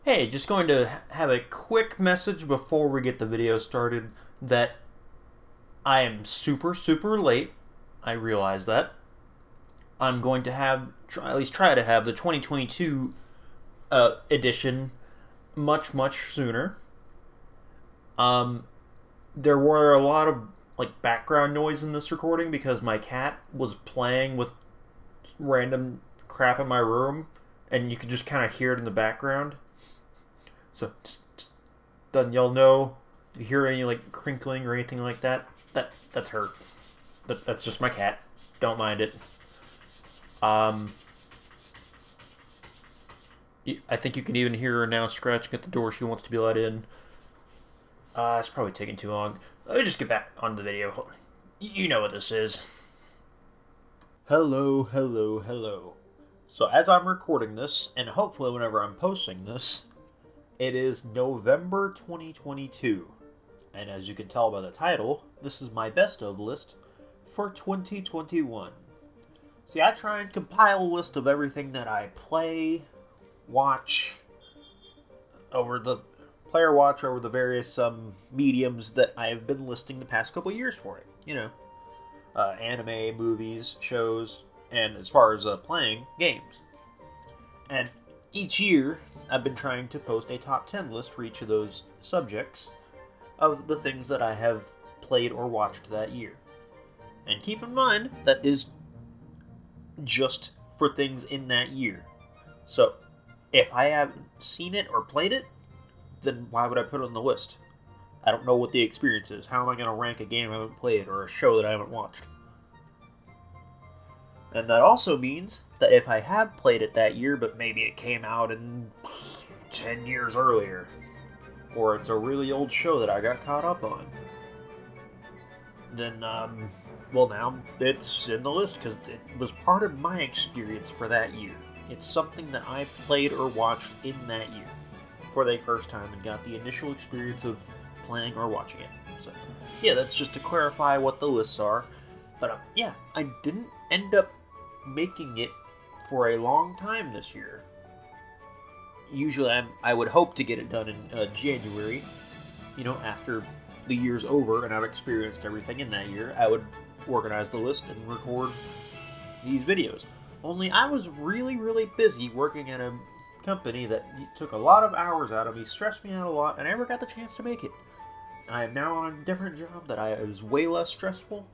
Hey, just going to have a quick message before we get the video started that I am super, super late. I realize that. I'm going to at least try to have the 2022 edition much, much sooner. Um, there were a lot of background noise in this recording because my cat was playing with random crap in my room, and you could just kind of hear it in the background. So just then y'all know if you hear any crinkling or anything like that, that's her. That's just my cat. Don't mind it. Um, I think you can even hear her now scratching at the door. She wants to be let in. It's probably taking too long. Let me just get back on the video. You know what this is. Hello, hello, hello. So as I'm recording this, and hopefully whenever I'm posting this, it is November 2022. And as you can tell by the title, this is my best of list for 2021. See, I try and compile a list of everything that I watch over the watch over the various mediums that I've been listing the past couple years for it. Anime, movies, shows, and as far as playing games. And each year, I've been trying to post a top 10 list for each of those subjects of the things that I have played or watched that year. And keep in mind, that is just for things in that year. So, if I haven't seen it or played it, then why would I put it on the list? I don't know what the experience is. How am I going to rank a game I haven't played or a show that I haven't watched? And that also means that if I have played it that year, but maybe it came out in 10 years earlier, or it's a really old show that I got caught up on, then, well, now it's in the list because it was part of my experience for that year. It's something that I played or watched in that year for the first time and got the initial experience of playing or watching it. So, yeah, that's just to clarify what the lists are. But, yeah, I didn't end up making it for a long time this year. Usually I would hope to get it done in January, after the year's over and I've experienced everything in that year. I would organize the list and record these videos. Only I was really, really busy working at a company that took a lot of hours out of me, stressed me out a lot, and I never got the chance to make it. I am now on a different job that is way less stressful,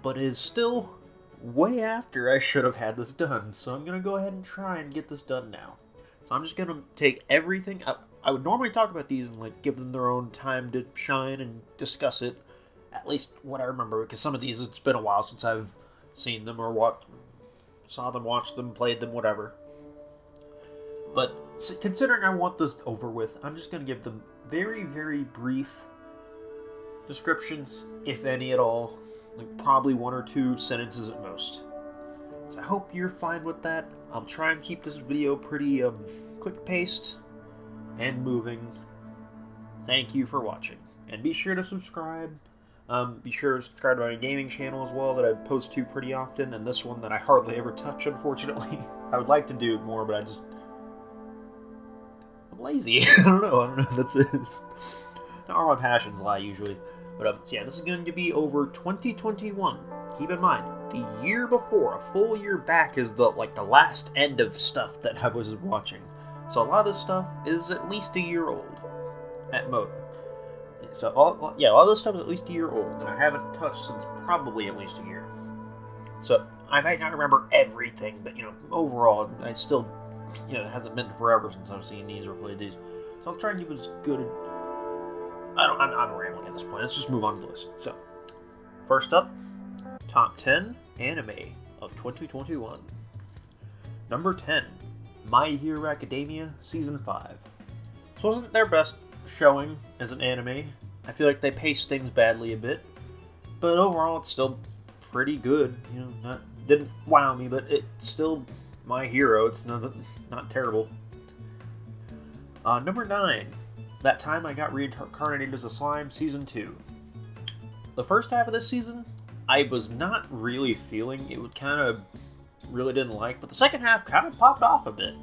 but is still way after I should have had this done. So I'm going to go ahead and try and get this done now. So I'm just going to take everything. I would normally talk about these and give them their own time to shine and discuss it. At least what I remember, because some of these, it's been a while since I've seen them or saw them, watched them, played them, whatever. But considering I want this over with, I'm just going to give them very, very brief descriptions, if any at all. Probably one or two sentences at most. So I hope you're fine with that. I'll try and keep this video pretty quick-paced and moving. Thank you for watching. And be sure to subscribe. Be sure to subscribe to my gaming channel as well that I post to pretty often, and this one that I hardly ever touch, unfortunately. I would like to do more, but I'm lazy. I don't know. That's it. Not where my passions lie usually. But yeah, this is going to be over 2021. Keep in mind, the year before, a full year back, is the last end of stuff that I was watching. So a lot of this stuff is at least a year old, at most. So all of this stuff is at least a year old, and I haven't touched since probably at least a year. So I might not remember everything, but overall, I still, it hasn't been forever since I've seen these or played these. So I'll try and keep it as good. I'm rambling at this point. Let's just move on to the list. So, first up, top 10 anime of 2021. Number 10, My Hero Academia Season 5. This wasn't their best showing as an anime. I feel like they paced things badly a bit, but overall it's still pretty good. Didn't wow me, but it's still My Hero. It's not terrible. Number 9. That Time I Got Reincarnated as a Slime, Season 2. The first half of this season, I was not really feeling. It would kind of really didn't like, but the second half kind of popped off a bit.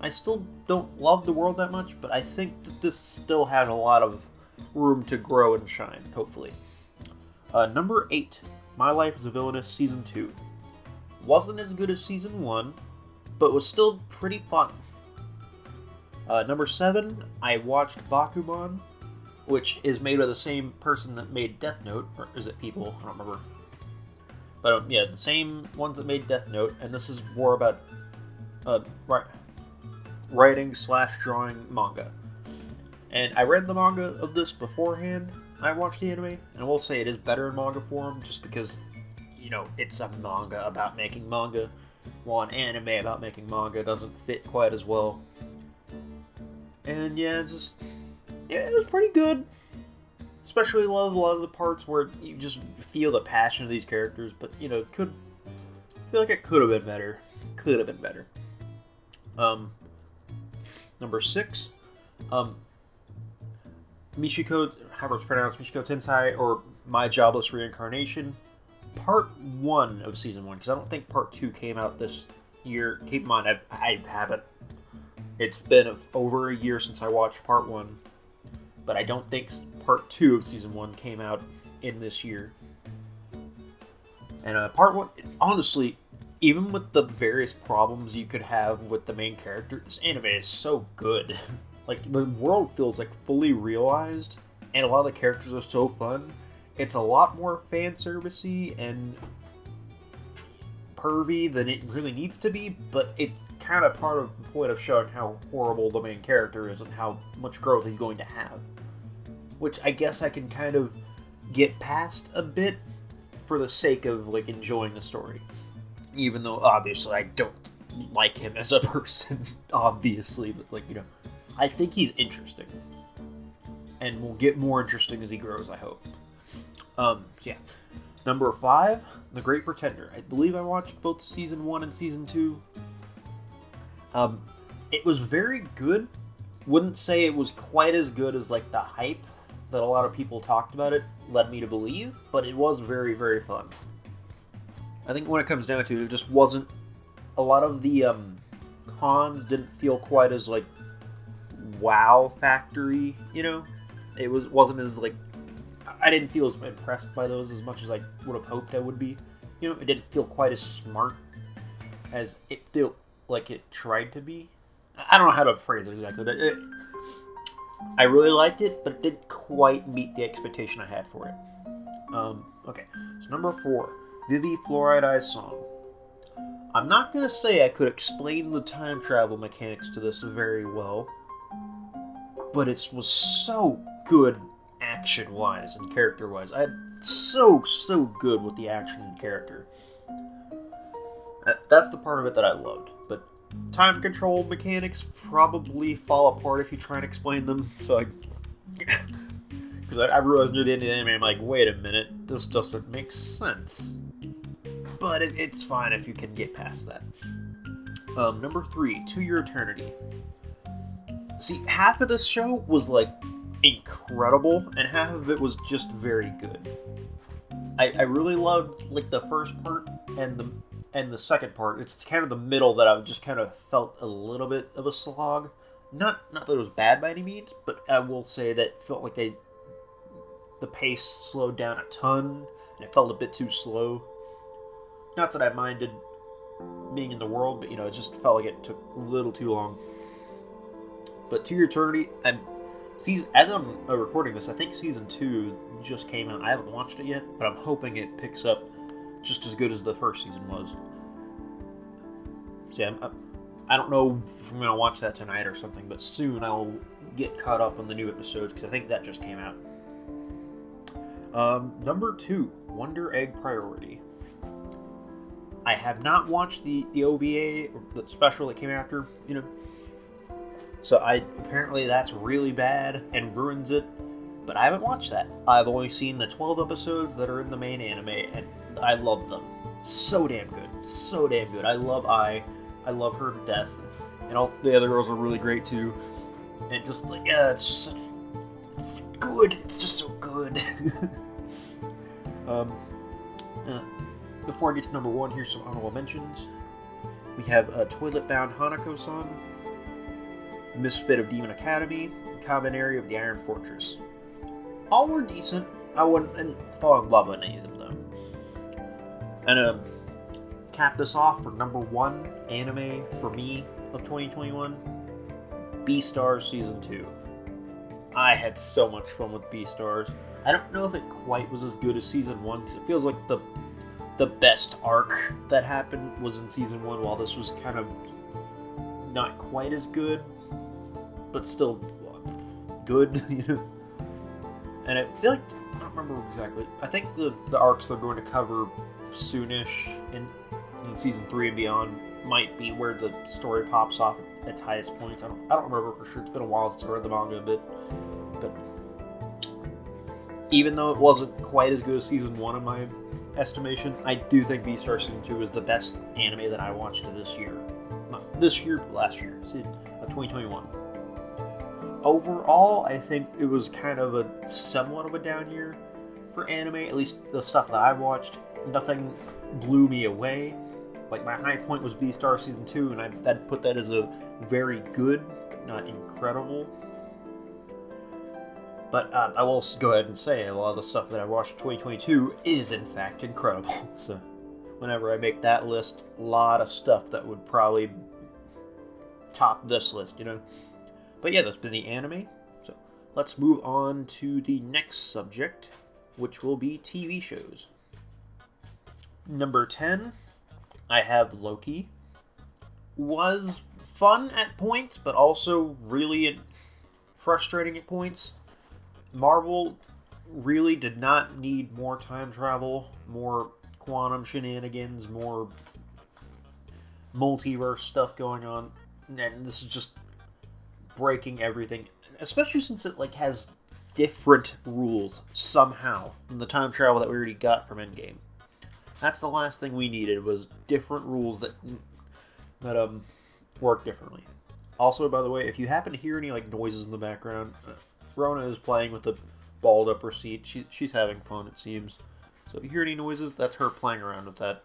I still don't love the world that much, but I think that this still has a lot of room to grow and shine, hopefully. Number 8, My Life as a Villainess Season 2. Wasn't as good as Season 1, but was still pretty fun. Number 7, I watched Bakuman, which is made by the same person that made Death Note, or is it people? I don't remember. But yeah, the same ones that made Death Note, and this is more about writing/drawing manga. And I read the manga of this beforehand I watched the anime, and I will say it is better in manga form, just because, it's a manga about making manga, while an anime about making manga doesn't fit quite as well. And yeah, it was pretty good. Especially love a lot of the parts where you just feel the passion of these characters, but I feel like it could have been better. Could have been better. Number 6, Michiko, however it's pronounced, Michiko Tensei, or My Jobless Reincarnation, Part 1 of Season 1, because I don't think Part 2 came out this year. Keep in mind, I haven't. It's been over a year since I watched Part 1, but I don't think Part 2 of Season 1 came out in this year. And Part 1, honestly, even with the various problems you could have with the main character, this anime is so good. Like, the world feels like fully realized, and a lot of the characters are so fun. It's a lot more fan servicey and pervy than it really needs to be, but it's kind of part of the point of showing how horrible the main character is and how much growth he's going to have. Which I guess I can kind of get past a bit for the sake of, like, enjoying the story. Even though, obviously, I don't like him as a person, obviously, but, like, I think he's interesting. And will get more interesting as he grows, I hope. So yeah. Number 5, The Great Pretender. I believe I watched both Season 1 and Season 2. It was very good. Wouldn't say it was quite as good as, like, the hype that a lot of people talked about it led me to believe, but it was very, very fun. I think when it comes down to it, it just wasn't... A lot of the cons didn't feel quite as, like, wow factory, It wasn't as, like... I didn't feel as impressed by those as much as I would have hoped I would be. It didn't feel quite as smart as it felt like it tried to be. I don't know how to phrase it exactly, but I really liked it, but it didn't quite meet the expectation I had for it. Okay, so number 4, Vivi Fluoride Eye's Song. I'm not going to say I could explain the time travel mechanics to this very well, but it was so good action-wise and character-wise. I had so good with the action and character. That's the part of it that I loved, but time control mechanics probably fall apart if you try and explain them, so because I realized near the end of the anime, I'm like, wait a minute, this doesn't make sense. But it's fine if you can get past that. Number 3, To Your Eternity. See, half of this show was, like, incredible, and half of it was just very good. I really loved, like, the first part and the second part. It's kind of the middle that I just kind of felt a little bit of a slog. Not that it was bad by any means, but I will say that it felt like the pace slowed down a ton, and it felt a bit too slow. Not that I minded being in the world, but, it just felt like it took a little too long. But To Your Eternity, as I'm recording this, I think Season 2 just came out. I haven't watched it yet, but I'm hoping it picks up just as good as the first season was. So yeah, I don't know if I'm going to watch that tonight or something, but soon I'll get caught up on the new episodes, because I think that just came out. Number 2, Wonder Egg Priority. I have not watched the OVA, or the special that came after, So apparently that's really bad and ruins it, but I haven't watched that. I've only seen the 12 episodes that are in the main anime, and I love them. So damn good. So damn good. I love Ai. I love her to death. And all the other girls are really great too. And just like, yeah, it's good. It's just so good. Before I get to number 1, here's some honorable mentions. We have Toilet Bound Hanako-san. Misfit of Demon Academy, and Kabaneri of the Iron Fortress. All were decent. I wouldn't fall in love with any of them, though. And cap this off for number 1 anime for me of 2021, Beastars Season 2. I had so much fun with Beastars. I don't know if it quite was as good as Season 1, because it feels like the best arc that happened was in Season 1, while this was kind of not quite as good, but still good, you know? And I feel like, I don't remember exactly, I think the arcs they're going to cover soonish in Season 3 and beyond might be where the story pops off at its highest points. I don't remember for sure. It's been a while since I read the manga a bit. But even though it wasn't quite as good as Season 1 in my estimation, I do think Beastars Season 2 is the best anime that I watched this year. Not this year, but last year. 2021. Overall, I think it was kind of a somewhat of a down year for anime. At least the stuff that I've watched. Nothing blew me away. Like, my high point was Beastars Season 2, and I'd put that as a very good, but not incredible. But I will go ahead and say a lot of the stuff that I watched in 2022 is, in fact, incredible. So, whenever I make that list, a lot of stuff that would probably top this list, you know? But yeah, that's been the anime. So, let's move on to the next subject, which will be TV shows. Number 10, I have Loki. Was fun at points, but also really frustrating at points. Marvel really did not need more time travel, more quantum shenanigans, more multiverse stuff going on. And this is just breaking everything, especially since it like has different rules somehow than the time travel that we already got from Endgame. That's the last thing we needed, was different rules that work differently. Also, by the way, if you happen to hear any like noises in the background, Rona is playing with the balled up her seat. She's having fun, it seems. So if you hear any noises, that's her playing around with that.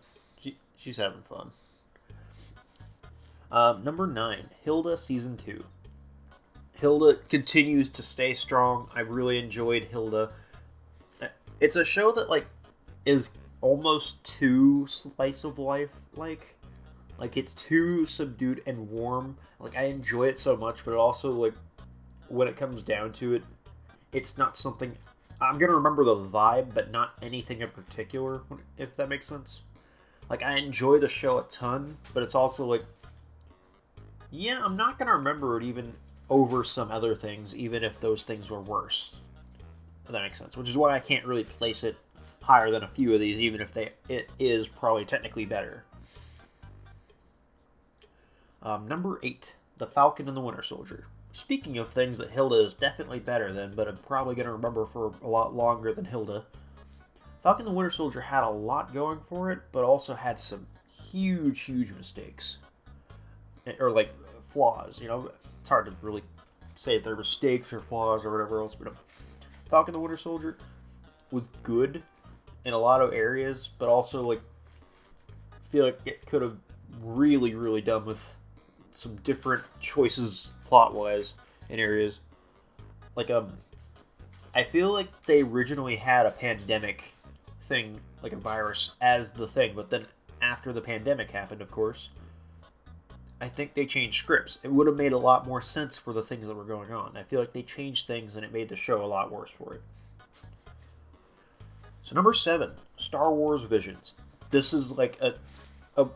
She's having fun. Number 9, Hilda Season 2. Hilda continues to stay strong. I really enjoyed Hilda. It's a show that like is almost too slice of life like it's too subdued and warm. Like, I enjoy it so much, but it also, like, when it comes down to it, it's not something I'm gonna remember the vibe, but not anything in particular, if that makes sense. Like, I enjoy the show a ton, but it's also like, yeah, I'm not gonna remember it even over some other things, even if those things were worse, if that makes sense. Which is why I can't really place it higher than a few of these, even if it is probably technically better. Number 8, The Falcon and the Winter Soldier. Speaking of things that Hilda is definitely better than, but I'm probably going to remember for a lot longer than Hilda, Falcon and the Winter Soldier had a lot going for it, but also had some huge mistakes. Or, like, flaws, you know? It's hard to really say if they're mistakes or flaws or whatever else, but Falcon and the Winter Soldier was good in a lot of areas, but also, like, I feel like it could have really done with some different choices plot-wise in areas. Like, I feel like they originally had a pandemic thing, like a virus, as the thing, but then after the pandemic happened, of course, I think they changed scripts. It would have made a lot more sense for the things that were going on. I feel like they changed things and it made the show a lot worse for it. So number 7, Star Wars Visions. This is like an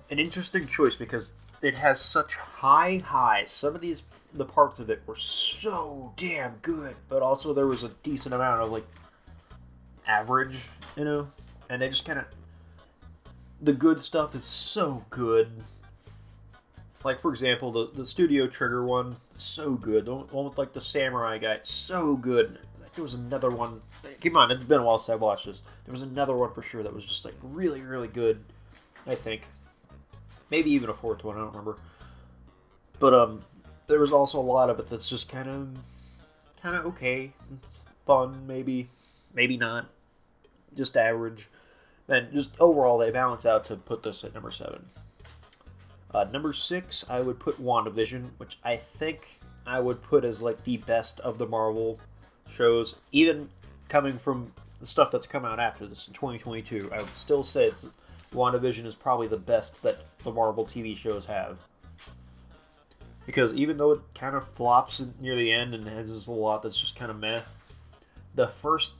interesting choice because it has such high highs. Some of the parts of it were so damn good, but also there was a decent amount of like average, you know? And they just kind of, the good stuff is so good. Like, for example, the Studio Trigger one, so good. The one with like the samurai guy, so good. There was another one. Keep in mind, it's been a while since I watched this. There was another one for sure that was just like really good, I think. Maybe even a fourth one, I don't remember. But there was also a lot of it that's just kind of okay, fun, maybe not, just average, and just overall they balance out to put this at number 7. Number 6, I would put WandaVision, which I think I would put as like the best of the Marvel shows, even coming from the stuff that's come out after this in 2022. I would still say WandaVision is probably the best that the Marvel TV shows have. Because even though it kind of flops near the end and has just a lot that's just kind of meh, the first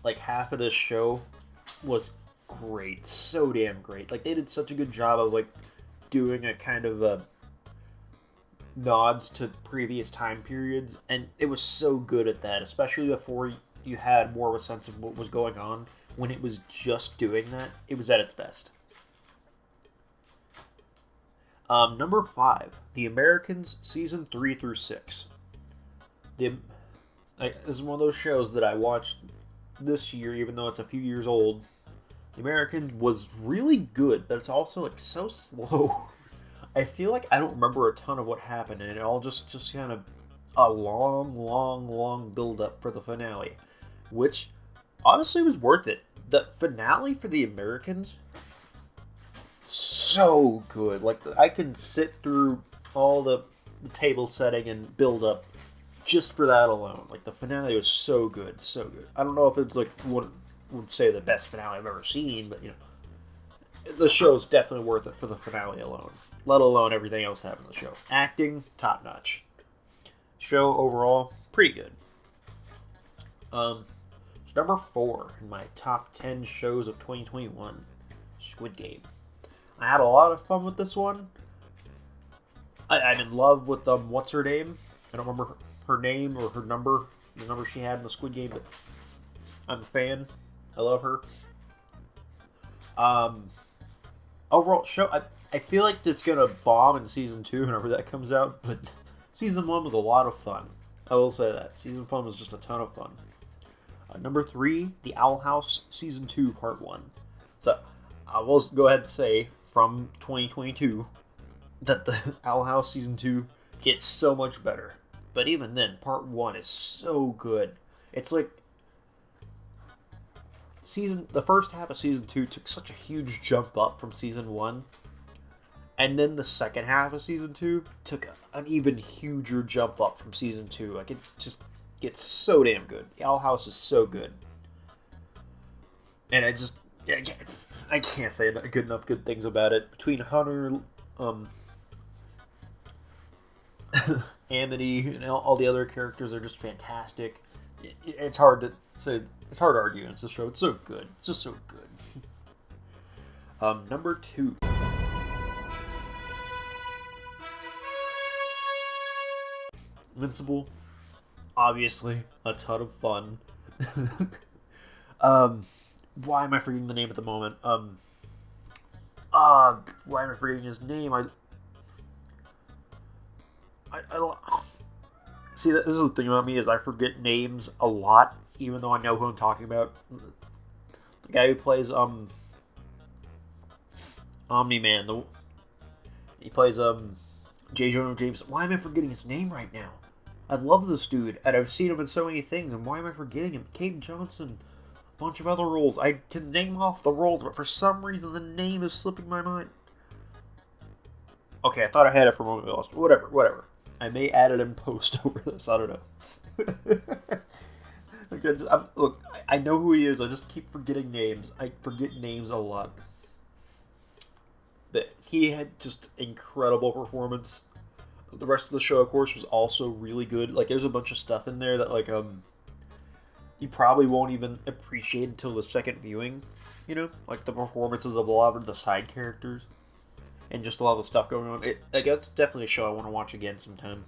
like half of this show was great, so damn great. Like they did such a good job of like doing a kind of a nods to previous time periods, and it was so good at that, especially before you had more of a sense of what was going on. When it was just doing that, it was at its best. Number 5, The Americans, season 3 through 6. This is one of those shows that I watched this year, even though it's a few years old. The Americans was really good, but it's also like so slow. I feel like I don't remember a ton of what happened, and it all just kind of a long build up for the finale, which honestly was worth it. The finale for The Americans, so good. Like I can sit through all the table setting and build up just for that alone. Like the finale was so good, so good. I don't know if it's like what would say the best finale I've ever seen, but you know, the show is definitely worth it for the finale alone. Let alone everything else that happened in the show. Acting, top notch. Show overall, pretty good. It's number 4 in my top 10 shows of 2021. Squid Game. I had a lot of fun with this one. I'm in love with what's her name? I don't remember her name or her number, the number she had in the Squid Game, but I'm a fan. I love her. Overall show, I feel like it's gonna bomb in season 2 whenever that comes out, but season 1 was a lot of fun. I will say that. Season 1 was just a ton of fun. Number 3, The Owl House, season 2, part 1. So, I will go ahead and say, from 2022, that the Owl House season 2 gets so much better. But even then, part 1 is so good. It's like the first half of season 2 took such a huge jump up from season 1, and then the second half of season 2 took an even huger jump up from season 2. Like it just gets so damn good. The Owl House is so good, and I can't say good enough good things about it. Between Hunter, Amity, and all the other characters are just fantastic. It's hard to say. It's hard to argue against this show. It's so good. It's just so good. Number 2. Invincible. Obviously, a ton of fun. Why am I forgetting the name at the moment? Why am I forgetting his name? I see. This is the thing about me is I forget names a lot, even though I know who I'm talking about. The guy who plays Omni-Man. He plays J. Jonah Jameson. Why am I forgetting his name right now? I love this dude, and I've seen him in so many things, and why am I forgetting him? Kate Johnson, a bunch of other roles. I can name off the roles, but for some reason the name is slipping my mind. Okay, I thought I had it for a moment. Lost. Whatever. I may add it in post over this. I don't know. Look, I know who he is. I just keep forgetting names. I forget names a lot. But he had just incredible performance. The rest of the show, of course, was also really good. Like, there's a bunch of stuff in there that, like, you probably won't even appreciate until the second viewing. You know? Like, the performances of a lot of the side characters. And just a lot of the stuff going on. It's definitely a show I want to watch again sometime.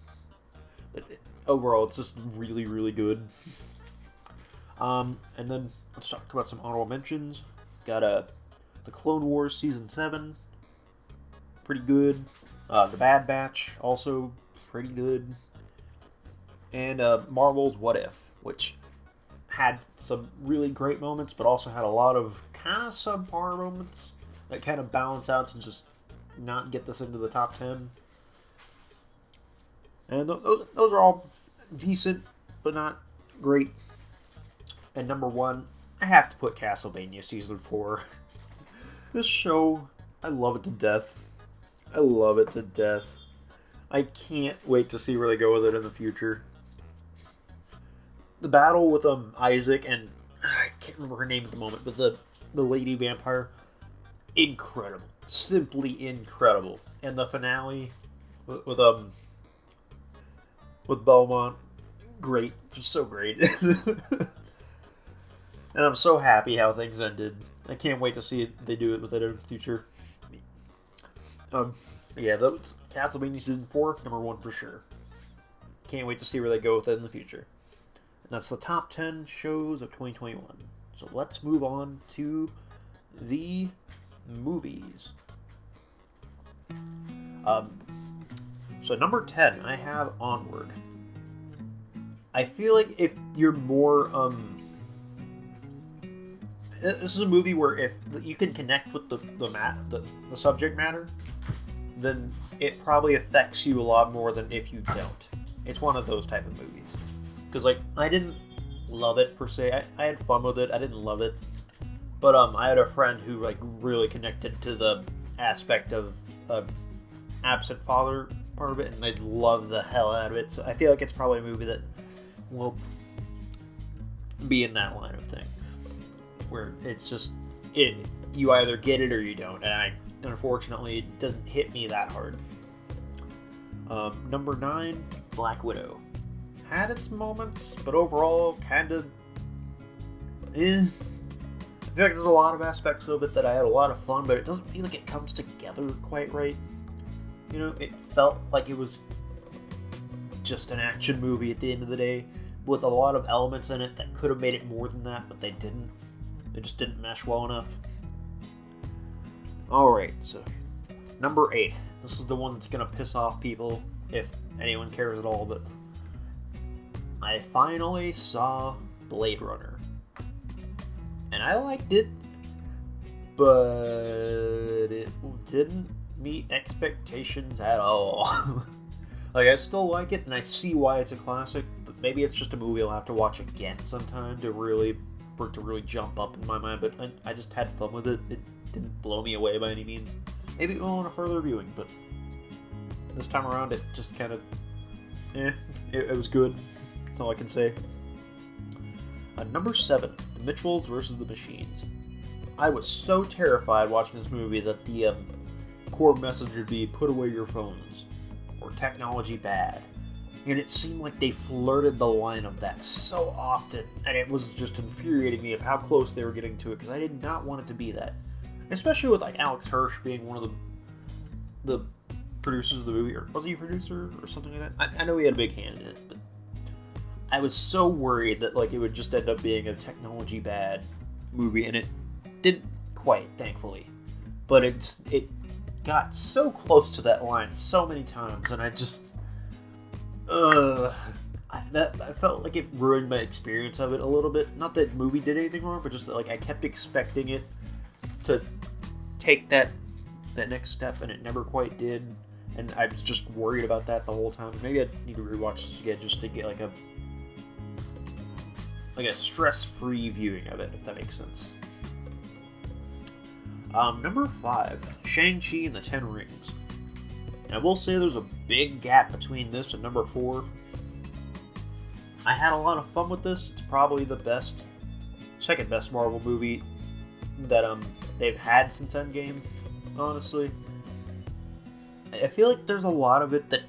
But overall, it's just really, really good. And then, let's talk about some honorable mentions. Got the Clone Wars Season 7. Pretty good. The Bad Batch, also pretty good. And Marvel's What If, which had some really great moments, but also had a lot of kind of subpar moments that kind of balance out to just not get this into the top 10. And those are all decent, but not great. And number 1, I have to put Castlevania Season 4. This show, I love it to death. I I can't wait to see where they go with it in the future. The battle with Isaac and I can't remember her name at the moment, but the lady vampire, incredible, simply incredible. And the finale with Belmont, great, just so great. And I'm so happy how things ended. I can't wait to see it, they do it with it in the future. Yeah, that's Castlevania Season 4, number 1 for sure. Can't wait to see where they go with it in the future. And that's the top 10 shows of 2021. So let's move on to the movies. So number 10, I have Onward. I feel like if you're more, this is a movie where if you can connect with the subject matter, then it probably affects you a lot more than if you don't. It's one of those type of movies. Because, like, I didn't love it, per se. I had fun with it. I didn't love it. But I had a friend who, like, really connected to the aspect of absent father part of it, and they loved the hell out of it. So I feel like it's probably a movie that will be in that line of thing. Where it's just, you either get it or you don't. And unfortunately, it doesn't hit me that hard. Number 9, Black Widow. Had its moments, but overall, kind of, I feel like there's a lot of aspects of it that I had a lot of fun, but it doesn't feel like it comes together quite right. You know, it felt like it was just an action movie at the end of the day, with a lot of elements in it that could have made it more than that, but they didn't. They just didn't mesh well enough. Alright, so number 8. This is the one that's going to piss off people, if anyone cares at all, but I finally saw Blade Runner. And I liked it, but it didn't meet expectations at all. Like, I still like it, and I see why it's a classic, but maybe it's just a movie I'll have to watch again sometime for it to really jump up in my mind, but I just had fun with it. It didn't blow me away by any means. Maybe we'll on a further viewing, but this time around it just kind of, it was good. That's all I can say. Number 7, The Mitchells versus the Machines. I was so terrified watching this movie that the core message would be put away your phones, or technology bad. And it seemed like they flirted the line of that so often, and it was just infuriating me of how close they were getting to it, because I did not want it to be that. Especially with, like, Alex Hirsch being one of the producers of the movie, or was he a producer or something like that? I know he had a big hand in it, but I was so worried that, like, it would just end up being a technology bad movie, and it didn't quite, thankfully. But it got so close to that line so many times, and I just, I felt like it ruined my experience of it a little bit. Not that the movie did anything wrong, but just that, like, I kept expecting it to take that next step, and it never quite did. And I was just worried about that the whole time. Maybe I need to rewatch this again just to get like a stress-free viewing of it, if that makes sense. Number 5, Shang-Chi and the Ten Rings. And I will say there's a big gap between this and number 4. I had a lot of fun with this. It's probably the second best Marvel movie that they've had since Endgame, honestly. I feel like there's a lot of it that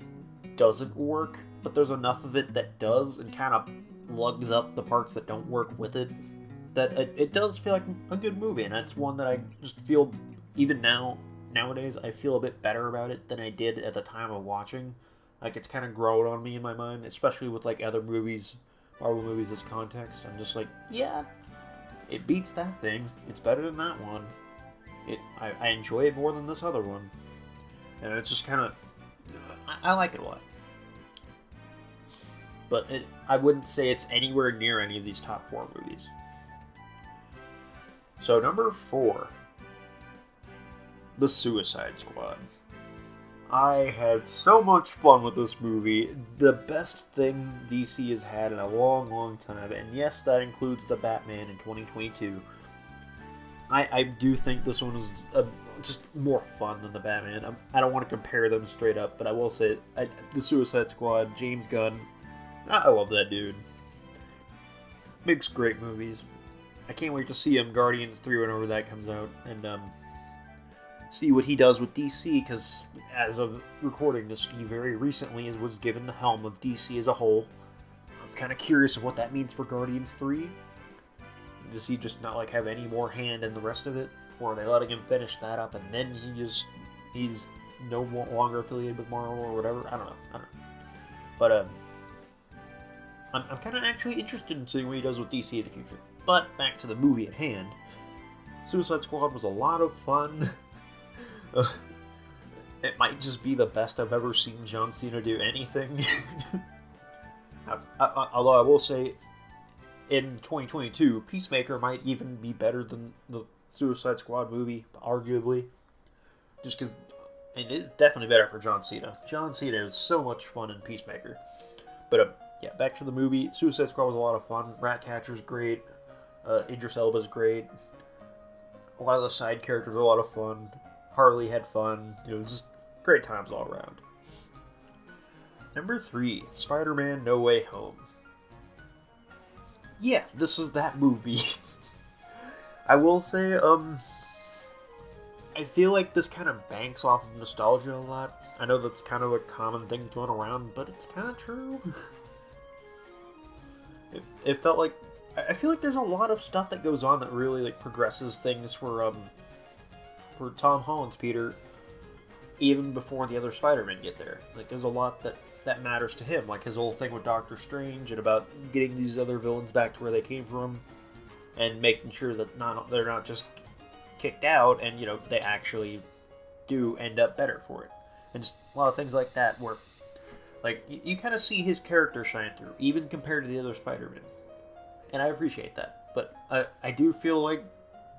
doesn't work, but there's enough of it that does, and kind of lugs up the parts that don't work with it, that it does feel like a good movie, and that's one that I just feel, even nowadays, I feel a bit better about it than I did at the time of watching. Like, it's kind of grown on me in my mind, especially with, like, other movies, Marvel movies as context. I'm just like, yeah, it beats that thing. It's better than that one. I enjoy it more than this other one. And it's just kind of, I like it a lot. But I wouldn't say it's anywhere near any of these top 4 movies. So number 4, The Suicide Squad. I had so much fun with this movie. The best thing DC has had in a long, long time. And yes, that includes the Batman in 2022. I do think this one is just more fun than the Batman. I don't want to compare them straight up, but I will say the Suicide Squad, James Gunn, I love that dude. Makes great movies. I can't wait to see him Guardians 3 whenever that comes out, and see what he does with DC, because as of recording this, he very recently was given the helm of DC as a whole. I'm kind of curious of what that means for Guardians 3. Does he just not have any more hand in the rest of it? Or are they letting him finish that up and then he's no longer affiliated with Marvel or whatever? I don't know. But I'm kind of actually interested in seeing what he does with DC in the future. But back to the movie at hand. Suicide Squad was a lot of fun. It might just be the best I've ever seen John Cena do anything. Although I will say, in 2022, Peacemaker might even be better than the Suicide Squad movie, arguably. Just because, and it's definitely better for John Cena. John Cena is so much fun in Peacemaker. But yeah, back to the movie. Suicide Squad was a lot of fun. Ratcatcher's great. Idris Elba's great. A lot of the side characters are a lot of fun. Harley had fun. Just great times all around. Number 3, Spider-Man No Way Home. Yeah, this is that movie. I will say, I feel like this kind of banks off of nostalgia a lot. I know that's kind of a common thing thrown around, but it's kind of true. It felt like, I feel like there's a lot of stuff that goes on that really progresses things for Tom Holland's Peter, even before the other Spider-Men get there. There's a lot that matters to him, like his whole thing with Doctor Strange and about getting these other villains back to where they came from, and making sure that they're not just kicked out, and they actually do end up better for it, and just a lot of things like that where you kind of see his character shine through, even compared to the other Spider-Man, and I appreciate that. But I do feel like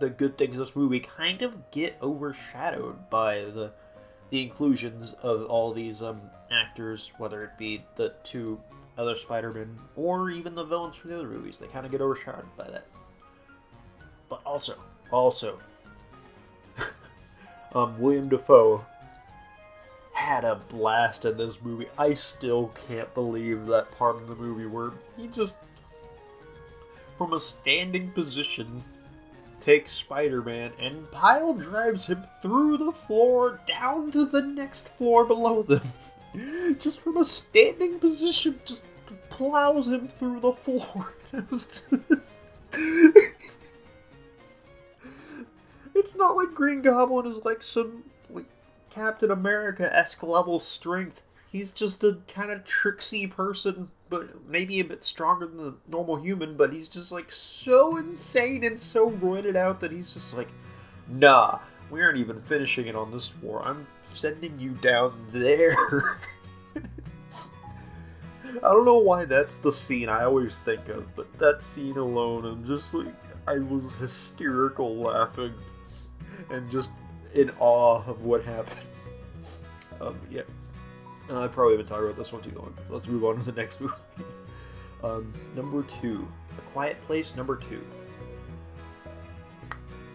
the good things of this movie kind of get overshadowed by the inclusions of all these actors, whether it be the 2 other Spider-Men or even the villains from the other movies. They kind of get overshadowed by that. But also, William Dafoe had a blast in this movie. I still can't believe that part of the movie where he just, from a standing position, takes Spider-Man and pile drives him through the floor down to the next floor below them. Just from a standing position, just plows him through the floor. It's not like Green Goblin is some Captain America-esque level strength. He's just a kind of tricksy person, but maybe a bit stronger than the normal human, but he's just so insane and so roided out that he's just nah, we aren't even finishing it on this floor. I'm sending you down there. I don't know why that's the scene I always think of, but that scene alone, I'm just I was hysterical laughing and just in awe of what happened. Yeah. I probably haven't talked about this one too long. Let's move on to the next movie. Number 2. A Quiet Place, number 2.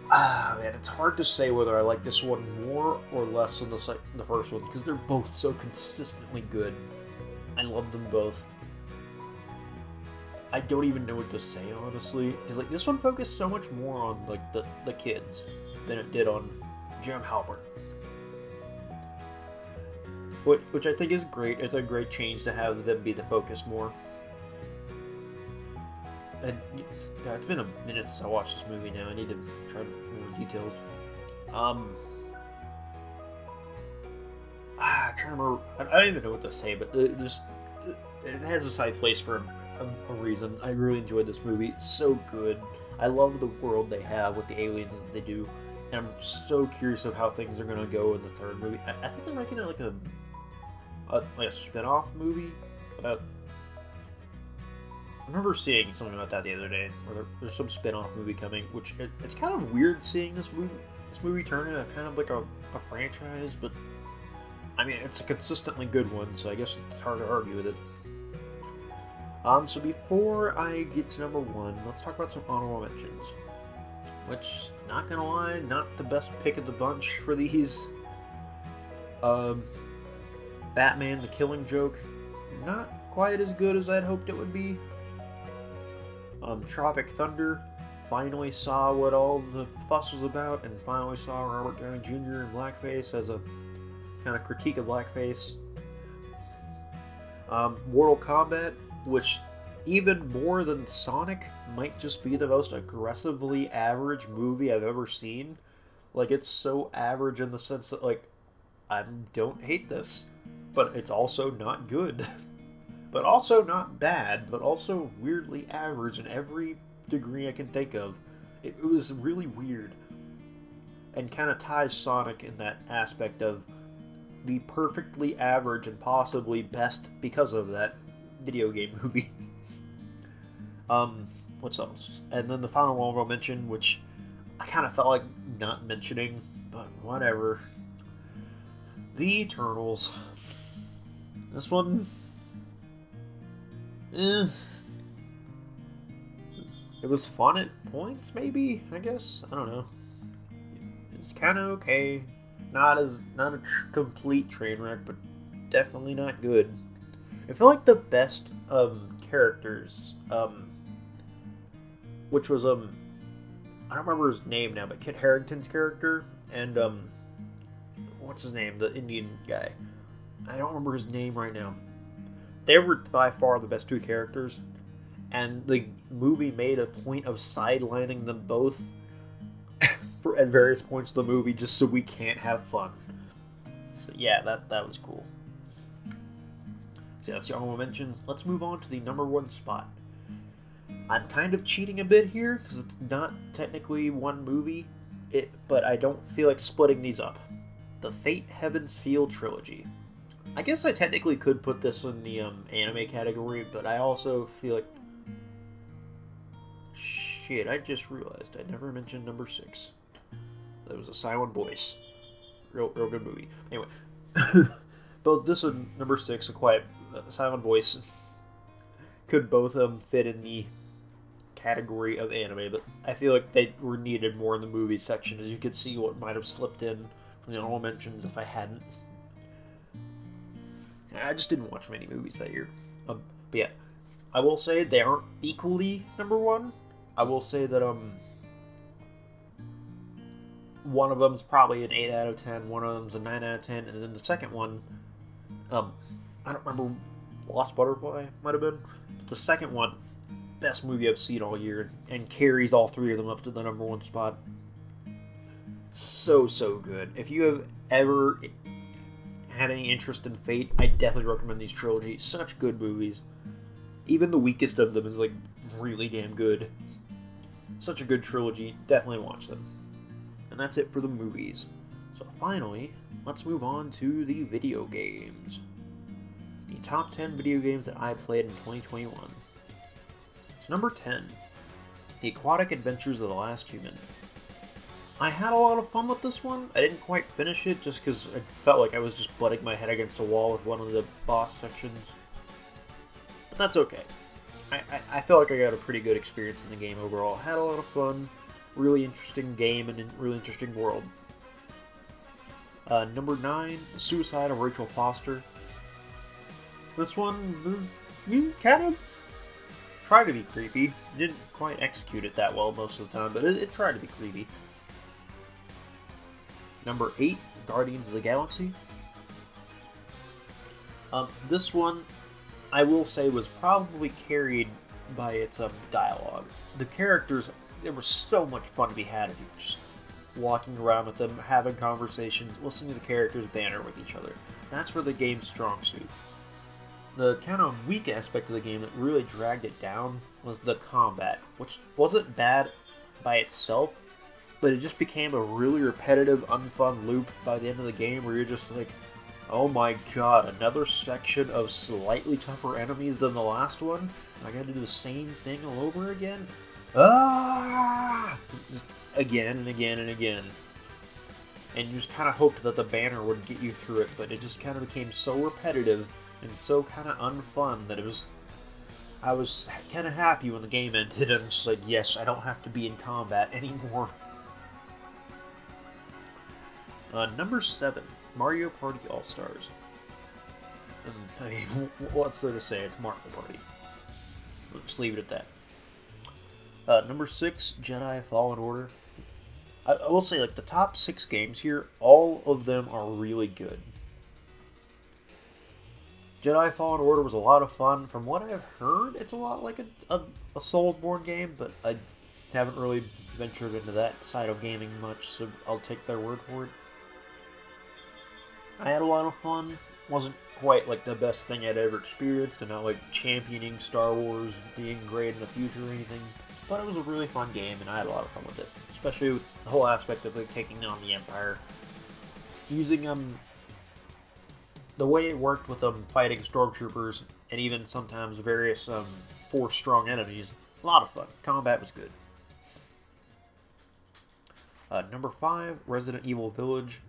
Man, it's hard to say whether I like this one more or less than the first one, because they're both so consistently good. I love them both. I don't even know what to say, honestly, because this one focused so much more on the kids than it did on Jim Halpert. Which I think is great. It's a great change to have them be the focus more. And yeah, it's been a minute since I watched this movie now. I need to try more details. I'm trying to remember. I don't even know what to say, but it has a side place for a reason. I really enjoyed this movie. It's so good. I love the world they have with the aliens that they do, and I'm so curious of how things are going to go in the third movie. I think they're making it a spin-off movie about. I remember seeing something about that the other day, where there's some spin-off movie coming, which it's kind of weird seeing this movie turn into kind of a franchise, but I mean, it's a consistently good one, so I guess it's hard to argue with it. So before I get to number 1, let's talk about some honorable mentions. which, not gonna lie, not the best pick of the bunch for these. Batman: The Killing Joke, not quite as good as I'd hoped it would be. Tropic Thunder, finally saw what all the fuss was about, and finally saw Robert Downey Jr. in blackface as a kind of critique of blackface. Mortal Kombat, which even more than Sonic might just be the most aggressively average movie I've ever seen. Like, it's so average in the sense that, like, I don't hate this, but it's also not good. But also not bad, but also weirdly average in every degree I can think of. It was really weird. And kind of ties Sonic in that aspect of the perfectly average and possibly best because of that video game movie. What's else? And then the final one I'll mention, which I kind of felt like not mentioning, but whatever. The Eternals. This one... It was fun at points, maybe, I guess. I don't know. It's kind of okay. Not a complete train wreck, but definitely not good. I feel like the best characters, which was I don't remember his name now, but Kit Harington's character and what's his name, the Indian guy. I don't remember his name right now. They were by far the best two characters, and the movie made a point of sidelining them both at various points of the movie just so we can't have fun. So yeah, that was cool. So that's the honorable mentions. Let's move on to the number one spot. I'm kind of cheating a bit here because it's not technically one movie, but I don't feel like splitting these up. The Fate Heaven's Feel trilogy. I guess I technically could put this in the anime category, but I also feel like... Shit, I just realized I never mentioned number 6. That was a silent voice. Real good movie. Anyway, both this and number 6, A Quiet Silent Voice, could both fit in the category of anime, but I feel like they were needed more in the movie section, as you could see what might have slipped in from the honorable mentions if I hadn't. I just didn't watch many movies that year. But yeah, I will say they aren't equally number one. I will say that one of them's probably an 8 out of 10, one of them's a 9 out of 10, and then the second one, I don't remember, Lost Butterfly might have been. But the second one, best movie I've seen all year, and carries all three of them up to the number one spot. So good. If you have ever had any interest in Fate, I definitely recommend these trilogies. Such good movies. Even the weakest of them is like really damn good. Such a good trilogy. Definitely watch them. And that's it for the movies. So finally, let's move on to the video games. The top 10 video games that I played in 2021. So number 10, The Aquatic Adventures of the Last Human. I had a lot of fun with this one. I didn't quite finish it just because I felt like I was just butting my head against the wall with one of the boss sections. But that's okay. I felt like I got a pretty good experience in the game overall. Had a lot of fun. Really interesting game and a really interesting world. Number 9, The Suicide of Rachel Foster. This one was kind of tried to be creepy. Didn't quite execute it that well most of the time, but it tried to be creepy. Number 8, Guardians of the Galaxy. This one, I will say, was probably carried by its dialogue. The characters, there was so much fun to be had if you were just walking around with them, having conversations, listening to the characters banter with each other. That's where the game's strong suit. The kind of weak aspect of the game that really dragged it down was the combat, which wasn't bad by itself, but it just became a really repetitive, unfun loop by the end of the game where you're just like, oh my god, another section of slightly tougher enemies than the last one? I gotta do the same thing all over again? Ah! Just again and again and again. And you just kind of hoped that the banner would get you through it, but it just kind of became so repetitive and so kind of unfun that I was kind of happy when the game ended. I'm just like, yes, I don't have to be in combat anymore. Number 7, Mario Party All-Stars. I mean, what's there to say? It's Mario Party. We'll just leave it at that. Number 6, Jedi Fallen Order. I will say, like, the top 6 games here, all of them are really good. Jedi Fallen Order was a lot of fun. From what I've heard, it's a lot like a Soulsborne game, but I haven't really ventured into that side of gaming much, so I'll take their word for it. I had a lot of fun. Wasn't quite like the best thing I'd ever experienced, and not like championing Star Wars being great in the future or anything, but it was a really fun game, and I had a lot of fun with it. Especially with the whole aspect of like taking down the Empire. Using the way it worked with fighting stormtroopers, and even sometimes various force-strong enemies, a lot of fun. Combat was good. Number 5, Resident Evil Village.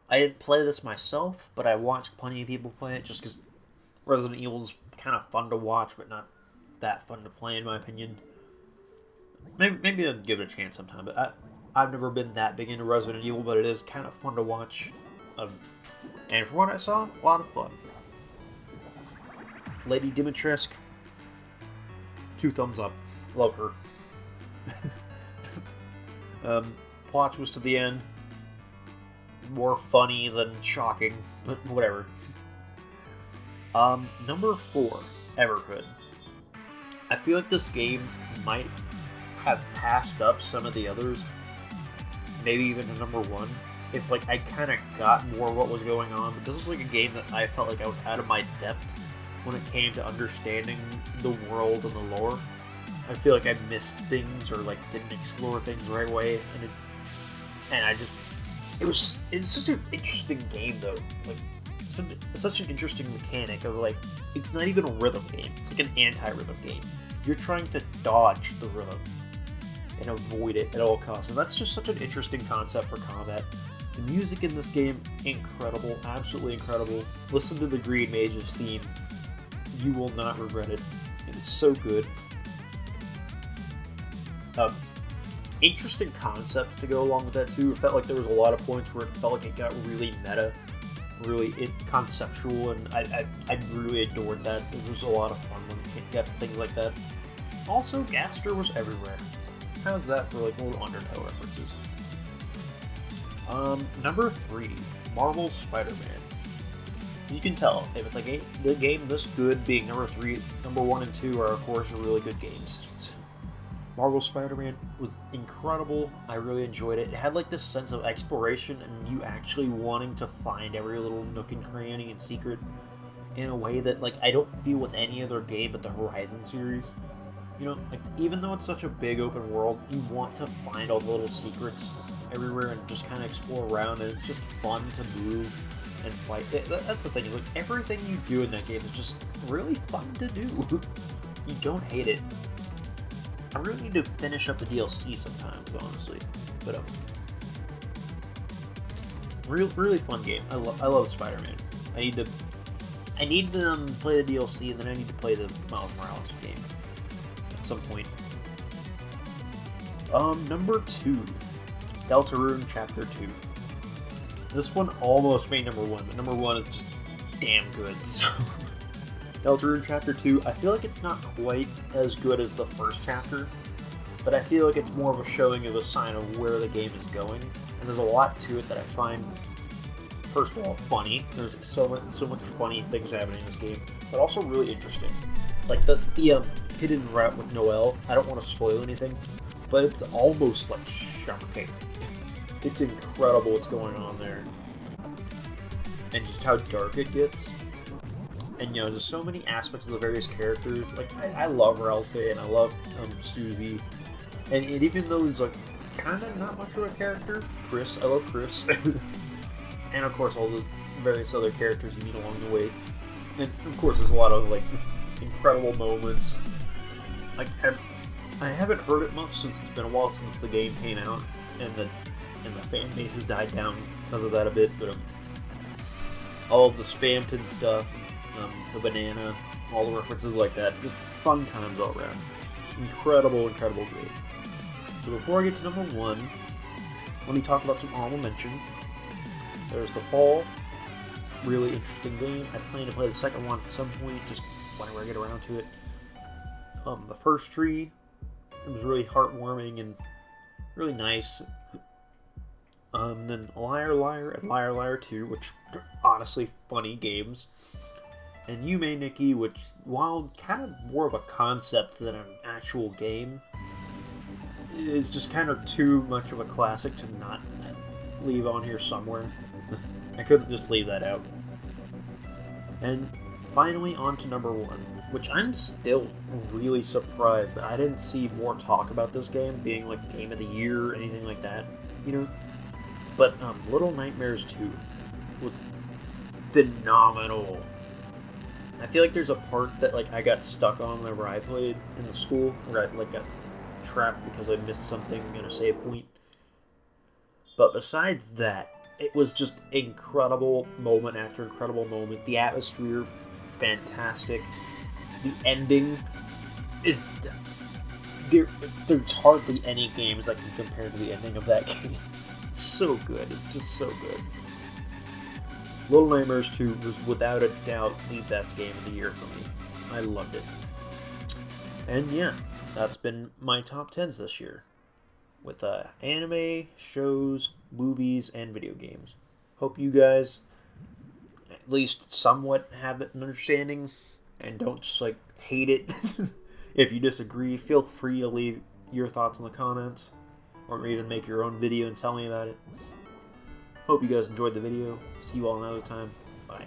I didn't play this myself, but I watched plenty of people play it just because Resident Evil's kind of fun to watch, but not that fun to play in my opinion. Maybe I'd give it a chance sometime, but I've never been that big into Resident Evil, but it is kind of fun to watch. And from what I saw, a lot of fun. Lady Dimitrescu, 2 thumbs up. Love her. Plot twist to the end. More funny than shocking, but whatever. Number 4, Everhood. I feel like this game might have passed up some of the others, maybe even to number 1, if like I kind of got more what was going on. But this was like a game that I felt like I was out of my depth when it came to understanding the world and the lore. I feel like I missed things or like didn't explore things the right way, and it's such an interesting game though. Like such an interesting mechanic of like, it's not even a rhythm game. It's like an anti-rhythm game. You're trying to dodge the rhythm and avoid it at all costs. And that's just such an interesting concept for combat. The music in this game, incredible, absolutely incredible. Listen to the Green Mage's theme. You will not regret it. It is so good. Interesting concept to go along with that too. It felt like there was a lot of points where it felt like it got really meta, really conceptual, and I really adored that. It was a lot of fun when it got to things like that. Also, Gaster was everywhere. How's that for like little Undertale references? Number 3, Marvel's Spider-Man. You can tell if it's like the game this good, being number 3, number 1 and 2 are of course really good games. Marvel's Spider-Man was incredible. I really enjoyed it. It had like this sense of exploration and you actually wanting to find every little nook and cranny and secret in a way that like I don't feel with any other game but the Horizon series. You know, like even though it's such a big open world, you want to find all the little secrets everywhere and just kind of explore around, and it's just fun to move and fight. That's the thing, like everything you do in that game is just really fun to do. You don't hate it. I really need to finish up the DLC sometimes, honestly. But really fun game. I love Spider-Man. I need to play the DLC, and then I need to play the Miles Morales game at some point. Number 2, Deltarune Chapter 2. This one almost made number 1, but number 1 is just damn good. So Deltarune Chapter 2, I feel like it's not quite as good as the first chapter, but I feel like it's more of a showing of a sign of where the game is going, and there's a lot to it that I find, first of all, funny. There's so much funny things happening in this game, but also really interesting. Like the hidden route with Noelle, I don't want to spoil anything, but it's almost like shocking. It's incredible what's going on there, and just how dark it gets. And, you know, there's so many aspects of the various characters. Like, I love Ralsei, and I love Susie. And even though he's, like, kind of not much of a character, Chris, I love Chris. And, of course, all the various other characters you meet along the way. And, of course, there's a lot of, like, incredible moments. Like, I haven't heard it much since it's been a while since the game came out. And the fan base has died down because of that a bit. But, all of the Spamton stuff, the banana, all the references like that. Just fun times all around. Incredible game. So before I get to number 1, let me talk about some honorable mentions. There's The Fall. Really interesting game. I plan to play the second one at some point, just whenever I get around to it. The First Tree. It was really heartwarming and really nice. Then Liar Liar and Liar Liar 2, which honestly funny games. And You May Nikki, which, while kind of more of a concept than an actual game, is just kind of too much of a classic to not leave on here somewhere. I couldn't just leave that out. And finally, on to number 1, which I'm still really surprised that I didn't see more talk about this game being like Game of the Year or anything like that, you know. But Little Nightmares 2 was phenomenal. I feel like there's a part that like I got stuck on whenever I played in the school, where I like got trapped because I missed something in a save point. But besides that, it was just incredible moment after incredible moment. The atmosphere, fantastic. The ending is... There's hardly any games that can compare to the ending of that game. It's so good. It's just so good. Little Nightmares 2 was without a doubt the best game of the year for me. I loved it. And yeah, that's been my top 10s this year. With anime, shows, movies, and video games. Hope you guys at least somewhat have an understanding and don't just like hate it. If you disagree, feel free to leave your thoughts in the comments or even make your own video and tell me about it. Hope you guys enjoyed the video. See you all another time. Bye.